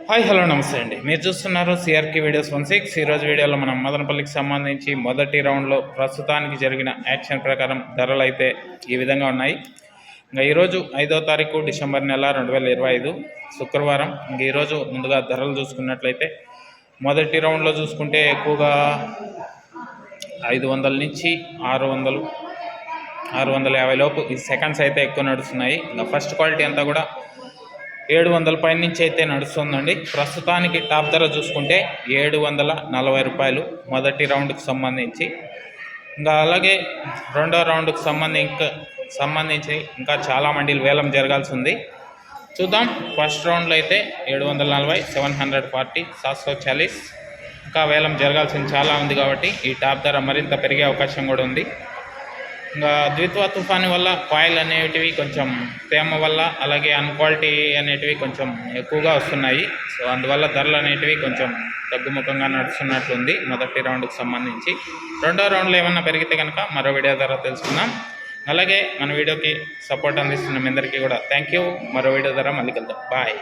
Hi hello నమస్తే అండి. మీరు చూస్తున్నారు సిఆర్కే వీడియోస్ 16. ఈరోజు వీడియోలో మనం మదనపల్లికి సంబంధించి మొదటి రౌండ్లో ప్రస్తుతానికి జరిగిన యాక్షన్ ప్రకారం ధరలు అయితే ఈ విధంగా ఉన్నాయి. ఇంకా ఈరోజు 5వ తారీఖు డిసెంబర్ నెల 2025 శుక్రవారం. ఇంక ఈరోజు ముందుగా ధరలు చూసుకున్నట్లయితే మొదటి రౌండ్లో చూసుకుంటే ఎక్కువగా 500 నుంచి 600, 650 లోపు ఈ సెకండ్స్ అయితే ఎక్కువ నడుస్తున్నాయి. ఇంకా ఫస్ట్ క్వాలిటీ అంతా కూడా 700 పై నుంచి అయితే నడుస్తుందండి. ప్రస్తుతానికి టాప్ ధర చూసుకుంటే 740 రూపాయలు మొదటి రౌండ్కి సంబంధించి. ఇంకా అలాగే రెండో రౌండ్కి సంబంధించి ఇంకా చాలా మండీలు వేలం జరగాల్సి ఉంది. చూద్దాం. ఫస్ట్ రౌండ్లో అయితే 740, 740, 740 ఇంకా వేలం జరగాల్సింది చాలా ఉంది కాబట్టి ఈ టాప్ ధర మరింత పెరిగే అవకాశం కూడా ఉంది. ఇంకా ద్విత్వ తుఫాను వల్ల కాయిల్ అనేటివి కొంచెం తేమ వల్ల అలాగే అన్క్వాలిటీ అనేటివి కొంచెం ఎక్కువగా వస్తున్నాయి. సో అందువల్ల ధరలు అనేటివి కొంచెం తగ్గుముఖంగా నడుస్తున్నట్లుంది మొదటి రౌండ్కి సంబంధించి. రెండో రౌండ్లో ఏమన్నా పెరిగితే కనుక మరో వీడియో ద్వారా తెలుసుకుందాం. అలాగే మన వీడియోకి సపోర్ట్ అందిస్తున్న మీ అందరికీ కూడా థ్యాంక్ యూ. మరో వీడియో ద్వారా మళ్ళీ కలుద్దాం. బాయ్.